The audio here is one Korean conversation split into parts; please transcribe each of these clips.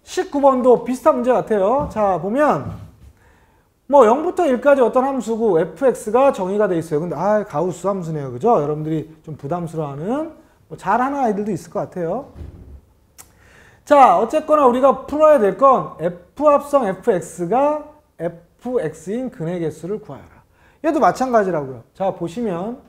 19번도 비슷한 문제 같아요. 자, 보면 뭐 0부터 1까지 어떤 함수고 fx가 정의가 돼 있어요. 근데 가우스 함수네요. 그죠? 여러분들이 좀 부담스러워하는 뭐 잘하는 아이들도 있을 것 같아요. 자, 어쨌거나 우리가 풀어야 될 건 f합성 fx가 fx인 근의 개수를 구하여라. 얘도 마찬가지라고요. 자, 보시면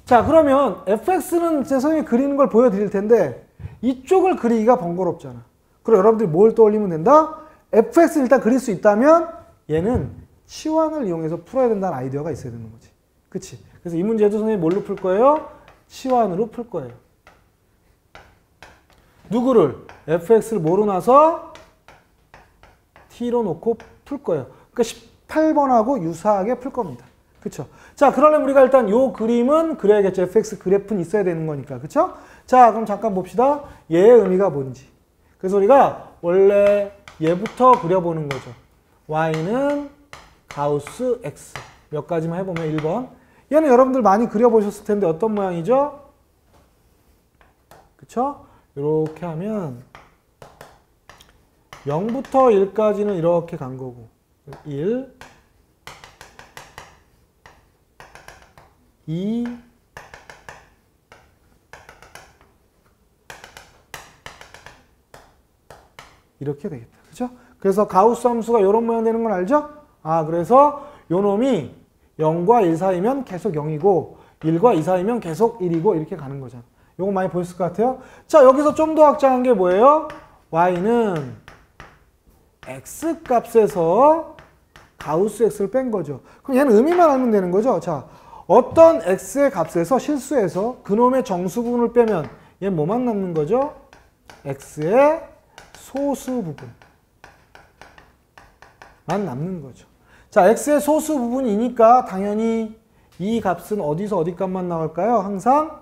자, 그러면 fx는 제 선생님이 그리는 걸 보여드릴 텐데 이쪽을 그리기가 번거롭잖아. 그럼 여러분들이 뭘 떠올리면 된다? fx 일단 그릴 수 있다면 얘는 치환을 이용해서 풀어야 된다는 아이디어가 있어야 되는 거지. 그치? 그래서 이 문제도 선생님이 뭘로 풀 거예요? 치환으로 풀 거예요. 누구를? fx를 뭐로 놔서? t로 놓고 풀 거예요. 그러니까 18번하고 유사하게 풀 겁니다. 그쵸? 자, 그러려면 우리가 일단 요 그림은 그려야겠죠. fx 그래프는 있어야 되는 거니까. 그쵸? 자, 그럼 잠깐 봅시다. 얘의 의미가 뭔지. 그래서 우리가 원래 얘부터 그려보는 거죠. y는 가우스 x. 몇 가지만 해보면 1번. 얘는 여러분들 많이 그려보셨을 텐데 어떤 모양이죠? 그쵸? 이렇게 하면 0부터 1까지는 이렇게 간 거고 1, 2, 이렇게 되겠다. 그죠? 그래서 가우스 함수가 이런 모양 되는 건 알죠? 그래서 요 놈이 0과 1 사이면 계속 0이고 1과 2 사이면 계속 1이고 이렇게 가는 거잖아. 요거 많이 보셨을 것 같아요. 자, 여기서 좀 더 확장한 게 뭐예요? y는 x 값에서 가우스 x를 뺀 거죠. 그럼 얘는 의미만 알면 되는 거죠. 자, 어떤 x의 값에서 실수해서 그놈의 정수분을 빼면 얘는 뭐만 남는 거죠? x의 소수 부분만 남는 거죠. 자, x의 소수 부분이니까 당연히 이 값은 어디서 어디 값만 나올까요? 항상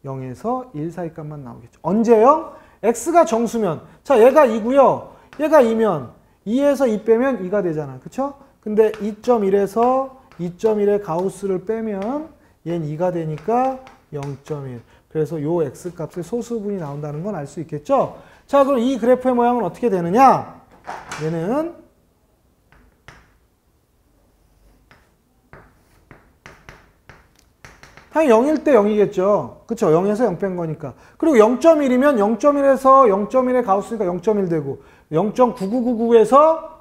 0에서 1 사이 값만 나오겠죠. 언제요? x가 정수면. 자, 얘가 2고요. 얘가 2면 2에서 2 빼면 2가 되잖아. 그쵸? 근데 2.1에서 2.1의 가우스를 빼면 얘는 2가 되니까 0.1. 그래서 요 x값의 소수분이 나온다는 건 알 수 있겠죠? 자, 그럼 이 그래프의 모양은 어떻게 되느냐? 얘는 당연히 0일 때 0이겠죠. 그쵸? 0에서 0 뺀 거니까. 그리고 0.1이면 0.1에서 0.1의 가우스니까 0.1 되고 0.9999에서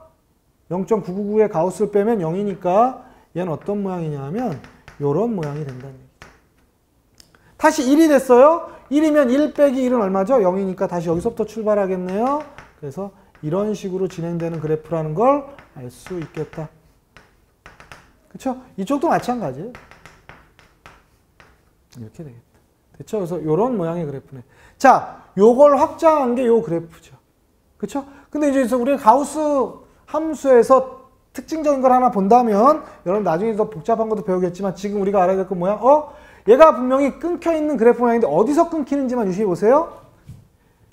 0.999의 가우스를 빼면 0이니까 얘는 어떤 모양이냐 하면 이런 모양이 된다는 얘기죠. 다시 1이 됐어요. 1이면 1 빼기 1은 얼마죠? 0이니까 다시 여기서부터 출발하겠네요. 그래서 이런 식으로 진행되는 그래프라는 걸 알 수 있겠다. 그쵸? 이쪽도 마찬가지예요. 이렇게 되겠다. 됐죠? 그래서 이런 모양의 그래프네. 자, 요걸 확장한 게 요 그래프죠. 그쵸? 근데 이제 우리가 가우스 함수에서 특징적인 걸 하나 본다면, 여러분 나중에 더 복잡한 것도 배우겠지만, 지금 우리가 알아야 될 그 모양, 얘가 분명히 끊겨 있는 그래프 모양인데, 어디서 끊기는지만 유심히 보세요.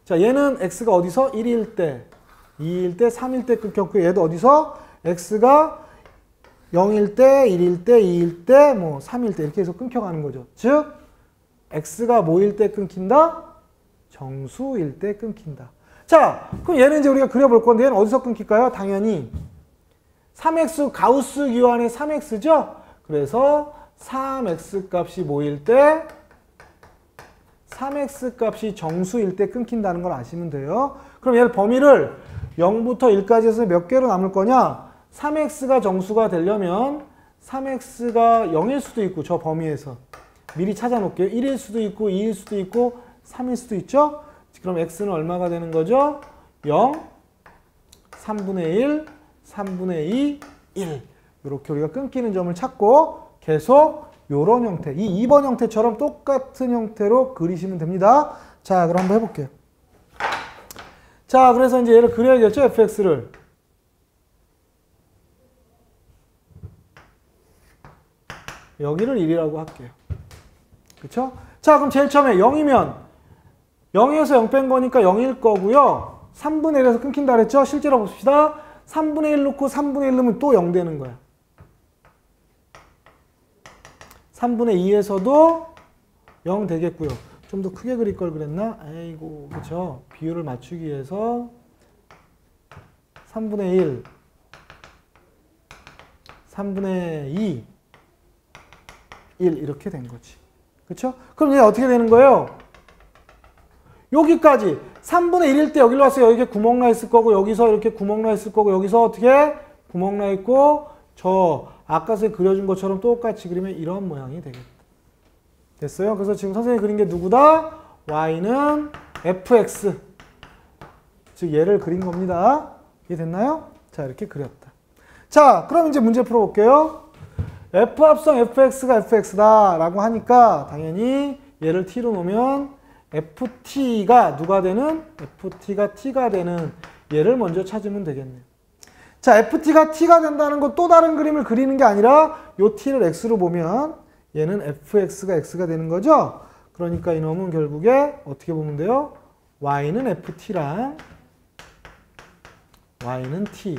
자, 얘는 x가 어디서? 1일 때, 2일 때, 3일 때 끊겼고, 얘도 어디서? x가 0일 때, 1일 때, 2일 때, 뭐 3일 때 이렇게 해서 끊겨가는 거죠. 즉, x가 뭐일 때 끊긴다? 정수일 때 끊긴다. 자, 그럼 얘는 이제 우리가 그려볼 건데 얘는 어디서 끊길까요? 당연히 3x 가우스 기환의 3x죠? 그래서 3x 값이 뭐일 때? 3x 값이 정수일 때 끊긴다는 걸 아시면 돼요. 그럼 얘를 범위를 0부터 1까지 해서 몇 개로 남을 거냐? 3x가 정수가 되려면 3x가 0일 수도 있고 저 범위에서 미리 찾아놓을게요. 1일 수도 있고 2일 수도 있고 3일 수도 있죠. 그럼 x는 얼마가 되는 거죠? 0, 3분의 1, 3분의 2, 1 이렇게 우리가 끊기는 점을 찾고 계속 이런 형태, 이 2번 형태처럼 똑같은 형태로 그리시면 됩니다. 자, 그럼 한번 해볼게요. 자, 그래서 이제 얘를 그려야겠죠? fx를. 여기를 1이라고 할게요. 그쵸? 자, 그럼 제일 처음에 0이면 0에서 0 뺀 거니까 0일 거고요. 3분의 1에서 끊긴다 그랬죠? 실제로 봅시다. 3분의 1 넣고 3분의 1 넣으면 또 0 되는 거야. 3분의 2에서도 0 되겠고요. 좀 더 크게 그릴 걸 그랬나? 아이고, 그쵸? 비율을 맞추기 위해서 3분의 1, 3분의 2, 1 이렇게 된 거지. 그쵸? 그럼 이제 어떻게 되는 거예요? 여기까지 3분의 1일 때 여기로 왔어요. 여기 구멍 나 있을 거고 여기서 이렇게 구멍 나 있을 거고 여기서 어떻게 구멍 나 있고 저 아까 선생님이 그려준 것처럼 똑같이 그리면 이런 모양이 되겠다. 됐어요? 그래서 지금 선생님이 그린 게 누구다? y는 fx. 즉 얘를 그린 겁니다. 이해됐나요? 자, 이렇게 그렸다. 자, 그럼 이제 문제 풀어볼게요. f 합성 fx가 fx다 라고 하니까 당연히 얘를 t로 놓으면 ft가 누가 되는? ft가 t가 되는 얘를 먼저 찾으면 되겠네요. 자, ft가 t가 된다는 건 또 다른 그림을 그리는 게 아니라 요 t를 x로 보면 얘는 fx가 x가 되는 거죠. 그러니까 이놈은 결국에 어떻게 보면 돼요? y는 ft랑 y는 t.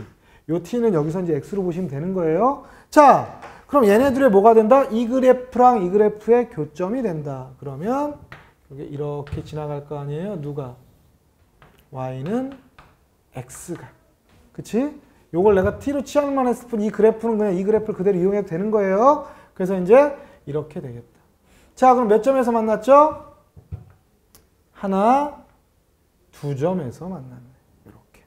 요 t는 여기서 이제 x로 보시면 되는 거예요. 자, 그럼 얘네들의 뭐가 된다? 이 그래프랑 이 그래프의 교점이 된다. 그러면 여기 이렇게 지나갈 거 아니에요? 누가? y는 x가. 그치? 요걸 내가 t로 취향만 했을 뿐 이 그래프는 그냥 이 그래프를 그대로 이용해도 되는 거예요. 그래서 이제 이렇게 되겠다. 자, 그럼 몇 점에서 만났죠? 하나, 두 점에서 만났네. 이렇게.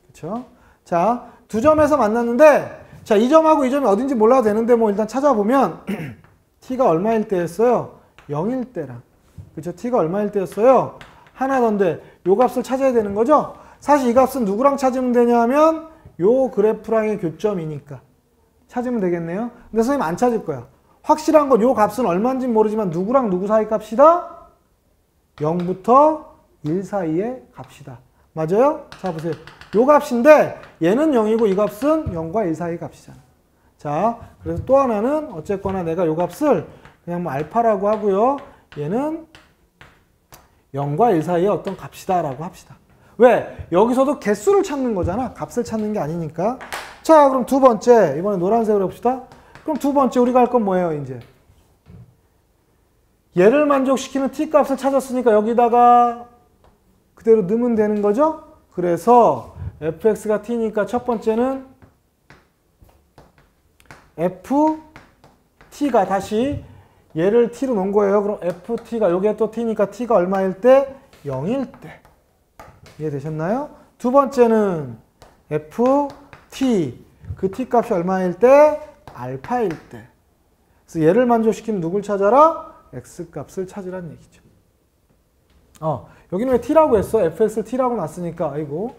그쵸? 자, 두 점에서 만났는데, 자, 이 점하고 이 점이 어딘지 몰라도 되는데, 뭐 일단 찾아보면, t가 얼마일 때였어요? 0일 때랑. 그쵸? t가 얼마일 때였어요? 하나던데, 요 값을 찾아야 되는 거죠? 사실 이 값은 누구랑 찾으면 되냐 하면, 요 그래프랑의 교점이니까. 찾으면 되겠네요. 근데 선생님 안 찾을 거야. 확실한 건 요 값은 얼마인지 모르지만 누구랑 누구 사이 값이다? 0부터 1 사이의 값이다. 맞아요? 자, 보세요. 요 값인데 얘는 0이고 이 값은 0과 1 사이 값이잖아. 자, 그래서 또 하나는 어쨌거나 내가 요 값을 그냥 뭐 알파라고 하고요. 얘는 0과 1 사이의 어떤 값이다 라고 합시다. 왜? 여기서도 개수를 찾는 거잖아. 값을 찾는 게 아니니까. 자, 그럼 두 번째. 이번에 노란색으로 해봅시다. 그럼 두 번째 우리가 할 건 뭐예요, 이제? 얘를 만족시키는 t 값을 찾았으니까 여기다가 그대로 넣으면 되는 거죠? 그래서 fx가 t니까 첫 번째는 ft가 다시 얘를 t로 놓은 거예요. 그럼 ft가 여기에 또 t니까 t가 얼마일 때? 0일 때. 이해되셨나요? 두 번째는 ft, 그 t 값이 얼마일 때? 알파일 때. 그래서 얘를 만족시키는 누굴 찾아라? x 값을 찾으란 얘기죠. 여기는 왜 t라고 했어? fx를 t라고 놨으니까 아이고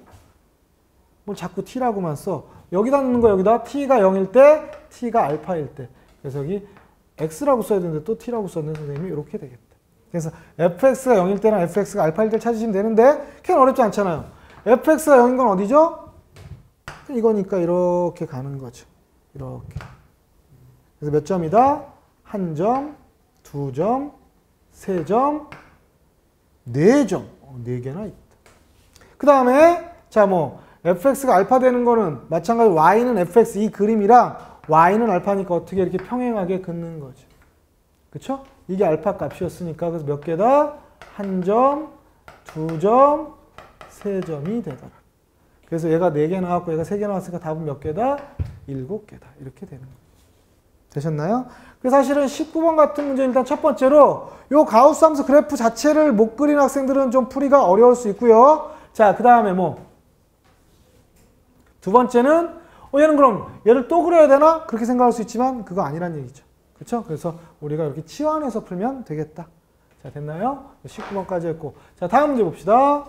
뭘 자꾸 t라고만 써. 여기다 넣는 거 여기다 t가 0일 때, t가 알파일 때. 그래서 여기 x라고 써야 되는데 또 t라고 썼는 선생님이 이렇게 되겠다. 그래서 fx가 0일 때랑 fx가 알파일 때를 찾으시면 되는데 그냥 어렵지 않잖아요. fx가 0인 건 어디죠? 이거니까 이렇게 가는 거죠. 이렇게. 그래서 몇 점이다? 1점, 2점, 3점, 4점. 4개나 있다. 그 다음에 자, 뭐 fx가 알파 되는 거는 마찬가지로 y는 fx 이 그림이랑 y는 알파니까 어떻게 이렇게 평행하게 긋는 거죠. 그쵸? 이게 알파 값이었으니까 그래서 몇 개다? 1점, 2점, 3점이 되더라. 그래서 얘가 4개 나왔고 얘가 3개 나왔으니까 답은 몇 개다? 7개다. 이렇게 되는 거예요. 되셨나요? 그래서 사실은 19번 같은 문제 일단 첫 번째로 요 가우스 함수 그래프 자체를 못 그린 학생들은 좀 풀이가 어려울 수 있고요. 자, 그 다음에 뭐 두 번째는 얘는 그럼 얘를 또 그려야 되나? 그렇게 생각할 수 있지만 그거 아니란 얘기죠. 그렇죠? 그래서 우리가 이렇게 치환해서 풀면 되겠다. 자, 됐나요? 19번까지 했고. 자, 다음 문제 봅시다.